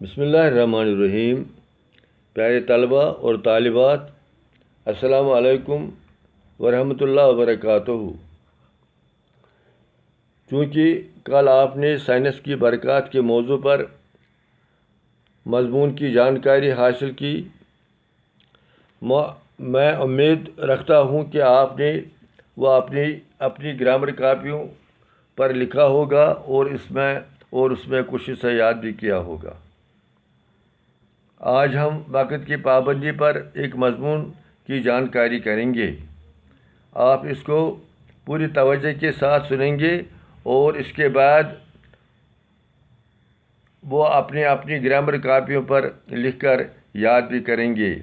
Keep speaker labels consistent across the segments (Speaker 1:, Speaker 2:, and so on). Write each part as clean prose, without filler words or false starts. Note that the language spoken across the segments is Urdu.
Speaker 1: بسم اللہ الرحمن الرحیم۔ پیارے طلباء اور طالبات، السلام علیکم ورحمۃ اللہ وبرکاتہ۔ چونکہ کل آپ نے سائنس کی برکات کے موضوع پر مضمون کی جانکاری حاصل کی، میں امید رکھتا ہوں کہ آپ نے وہ اپنی گرامر کاپیوں پر لکھا ہوگا اور اس میں کچھ سے یاد بھی کیا ہوگا۔ آج ہم وقت کی پابندی پر ایک مضمون کی جانکاری کریں گے۔ آپ اس کو پوری توجہ کے ساتھ سنیں گے اور اس کے بعد وہ اپنی گرامر کاپیوں پر لکھ کر یاد بھی کریں گے۔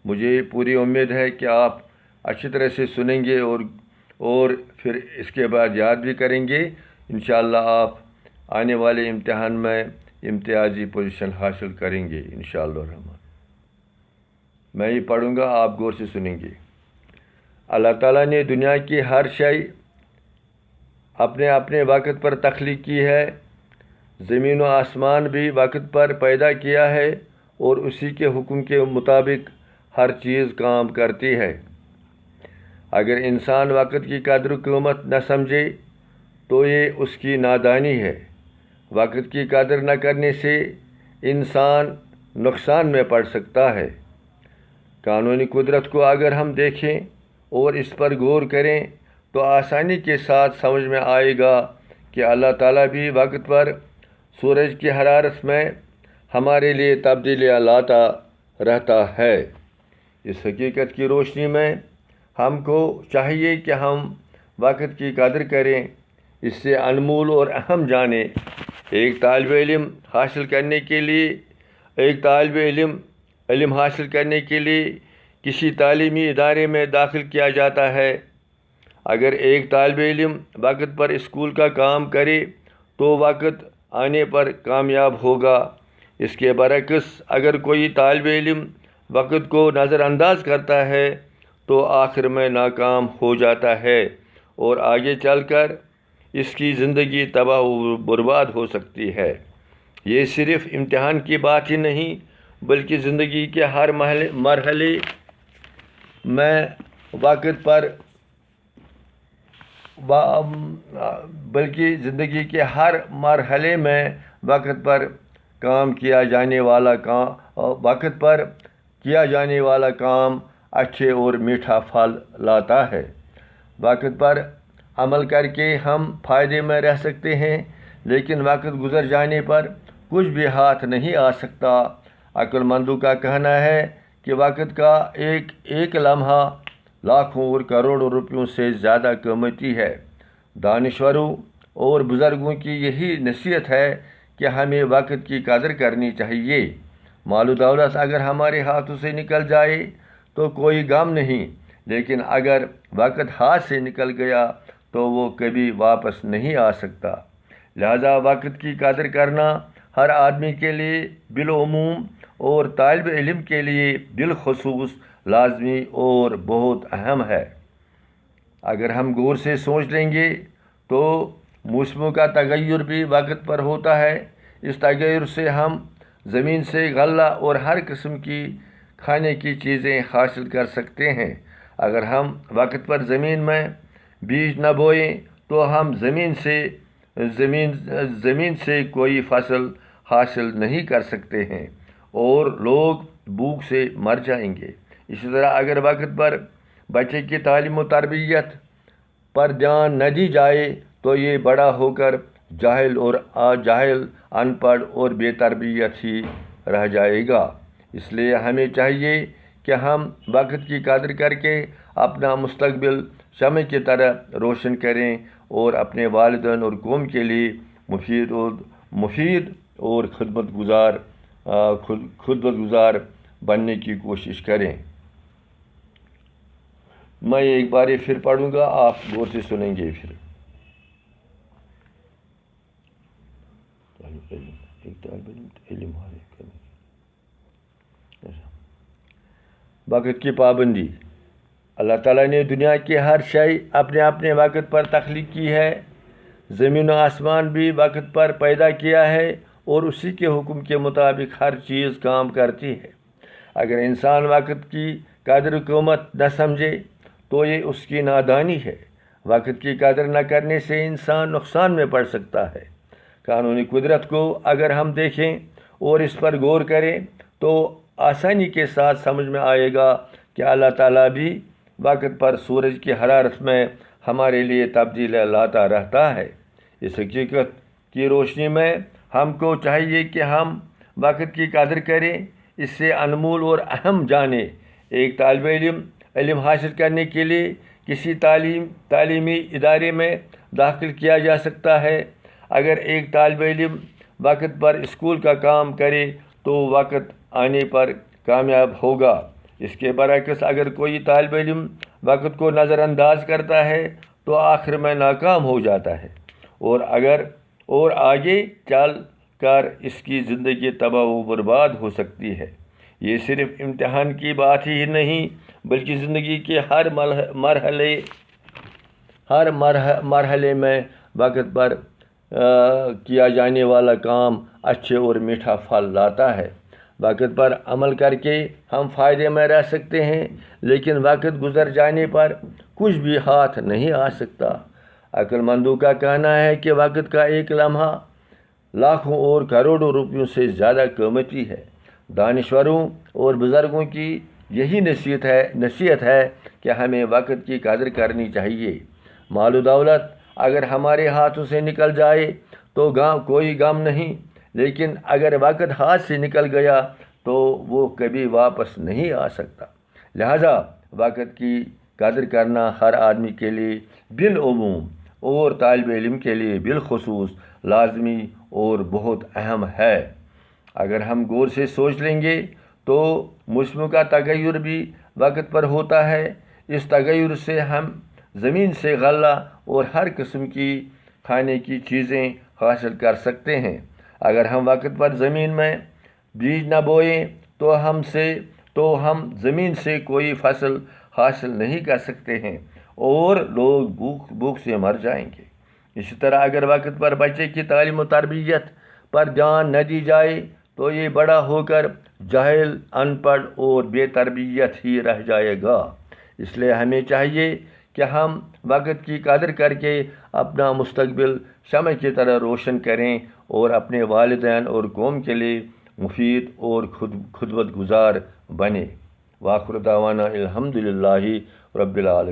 Speaker 1: مجھے پوری امید ہے کہ آپ اچھی طرح سے سنیں گے اور پھر اس کے بعد یاد بھی کریں گے۔ انشاءاللہ آپ آنے والے امتحان میں امتیازی پوزیشن حاصل کریں گے انشاءاللہ الرحمن۔ میں یہ پڑھوں گا، آپ غور سے سنیں گے۔ اللہ تعالیٰ نے دنیا کی ہر شے اپنے وقت پر تخلیق کی ہے۔ زمین و آسمان بھی وقت پر پیدا کیا ہے اور اسی کے حکم کے مطابق ہر چیز کام کرتی ہے۔ اگر انسان وقت کی قدر و قیمت نہ سمجھے تو یہ اس کی نادانی ہے۔ وقت کی قدر نہ کرنے سے انسان نقصان میں پڑ سکتا ہے۔ قانونی قدرت کو اگر ہم دیکھیں اور اس پر غور کریں تو آسانی کے ساتھ سمجھ میں آئے گا کہ اللہ تعالیٰ بھی وقت پر سورج کی حرارت میں ہمارے لیے تبدیلیاں لاتا رہتا ہے۔ اس حقیقت کی روشنی میں ہم کو چاہیے کہ ہم وقت کی قدر کریں، اس سے انمول اور اہم جانیں۔ ایک طالب علم حاصل کرنے کے لیے کسی تعلیمی ادارے میں داخل کیا جاتا ہے۔ اگر ایک طالب علم وقت پر اسکول کا کام کرے تو وقت آنے پر کامیاب ہوگا۔ اس کے برعکس اگر کوئی طالب علم وقت کو نظر انداز کرتا ہے تو آخر میں ناکام ہو جاتا ہے اور آگے چل کر اس کی زندگی تباہ و برباد ہو سکتی ہے۔ یہ صرف امتحان کی بات ہی نہیں بلکہ زندگی کے ہر مرحلے میں وقت پر کیا جانے والا کام اچھے اور میٹھا پھل لاتا ہے۔ وقت پر عمل کر کے ہم فائدے میں رہ سکتے ہیں، لیکن وقت گزر جانے پر کچھ بھی ہاتھ نہیں آ سکتا۔ عقل مندوں کا کہنا ہے کہ وقت کا ایک لمحہ لاکھوں اور کروڑوں روپیوں سے زیادہ قیمتی ہے۔ دانشوروں اور بزرگوں کی یہی نصیحت ہے کہ ہمیں وقت کی قدر کرنی چاہیے۔ مال و دولت اگر ہمارے ہاتھوں سے نکل جائے تو کوئی غم نہیں، لیکن اگر وقت ہاتھ سے نکل گیا تو وہ کبھی واپس نہیں آ سکتا۔ لہذا وقت کی قدر کرنا ہر آدمی کے لیے بالعموم اور طالب علم کے لیے بالخصوص لازمی اور بہت اہم ہے۔ اگر ہم غور سے سوچ لیں گے تو موسموں کا تغیر بھی وقت پر ہوتا ہے۔ اس تغیر سے ہم زمین سے غلہ اور ہر قسم کی کھانے کی چیزیں حاصل کر سکتے ہیں۔ اگر ہم وقت پر زمین میں بیج نہ بوئیں تو ہم زمین سے کوئی فصل حاصل نہیں کر سکتے ہیں اور لوگ بھوک سے مر جائیں گے۔ اسی طرح اگر وقت پر بچے کی تعلیم و تربیت پر دھیان نہ دی جائے تو یہ بڑا ہو کر جاہل، ان پڑھ اور بے تربیت ہی رہ جائے گا۔ اس لیے ہمیں چاہیے کہ ہم وقت کی قدر کر کے اپنا مستقبل شمع کی طرح روشن کریں اور اپنے والدین اور قوم کے لیے مفید اور خدمت گزار بننے کی کوشش کریں۔ میں ایک بار پھر پڑھوں گا، آپ غور سے سنیں گے پھر۔ وقت کی پابندی۔ اللہ تعالیٰ نے دنیا کی ہر شے اپنے وقت پر تخلیق کی ہے۔ زمین و آسمان بھی وقت پر پیدا کیا ہے اور اسی کے حکم کے مطابق ہر چیز کام کرتی ہے۔ اگر انسان وقت کی قدر و قیمت نہ سمجھے تو یہ اس کی نادانی ہے۔ وقت کی قدر نہ کرنے سے انسان نقصان میں پڑ سکتا ہے۔ قانونی قدرت کو اگر ہم دیکھیں اور اس پر غور کریں تو آسانی کے ساتھ سمجھ میں آئے گا کہ اللہ تعالیٰ بھی وقت پر سورج کی حرارت میں ہمارے لیے تبدیلی لاتا رہتا ہے۔ اس حقیقت کی روشنی میں ہم کو چاہیے کہ ہم وقت کی قدر کریں، اس سے انمول اور اہم جانیں۔ ایک طالب علم حاصل کرنے کے لیے کسی تعلیمی ادارے میں داخل کیا جا سکتا ہے۔ اگر ایک طالب علم وقت پر اسکول کا کام کرے تو وقت آنے پر کامیاب ہوگا۔ اس کے برعکس اگر کوئی طالب علم وقت کو نظر انداز کرتا ہے تو آخر میں ناکام ہو جاتا ہے اور آگے چل کر اس کی زندگی تباہ و برباد ہو سکتی ہے۔ یہ صرف امتحان کی بات ہی نہیں بلکہ زندگی کے ہر مرحلے میں وقت پر کیا جانے والا کام اچھے اور میٹھا پھل لاتا ہے۔ وقت پر عمل کر کے ہم فائدے میں رہ سکتے ہیں، لیکن وقت گزر جانے پر کچھ بھی ہاتھ نہیں آ سکتا۔ عقل مندوں کا کہنا ہے کہ وقت کا ایک لمحہ لاکھوں اور کروڑوں روپیوں سے زیادہ قیمتی ہے۔ دانشوروں اور بزرگوں کی یہی نصیحت ہے کہ ہمیں وقت کی قدر کرنی چاہیے۔ مال و دولت اگر ہمارے ہاتھوں سے نکل جائے تو کوئی غم نہیں، لیکن اگر وقت ہاتھ سے نکل گیا تو وہ کبھی واپس نہیں آ سکتا۔ لہذا وقت کی قدر کرنا ہر آدمی کے لیے بالعموم اور طالب علم کے لیے بالخصوص لازمی اور بہت اہم ہے۔ اگر ہم غور سے سوچ لیں گے تو موسموں کا تغیر بھی وقت پر ہوتا ہے۔ اس تغیر سے ہم زمین سے غلہ اور ہر قسم کی کھانے کی چیزیں حاصل کر سکتے ہیں۔ اگر ہم وقت پر زمین میں بیج نہ بوئیں تو ہم زمین سے کوئی فصل حاصل نہیں کر سکتے ہیں اور لوگ بھوک سے مر جائیں گے۔ اسی طرح اگر وقت پر بچے کی تعلیم و تربیت پر دھیان نہ دی جائے تو یہ بڑا ہو کر جاہل، ان پڑھ اور بے تربیت ہی رہ جائے گا۔ اس لیے ہمیں چاہیے کہ ہم وقت کی قدر کر کے اپنا مستقبل شمع کی طرح روشن کریں اور اپنے والدین اور قوم کے لیے مفید اور خدمت گزار بنیں۔ وآخر دعوانا الحمدللہ رب العالمین۔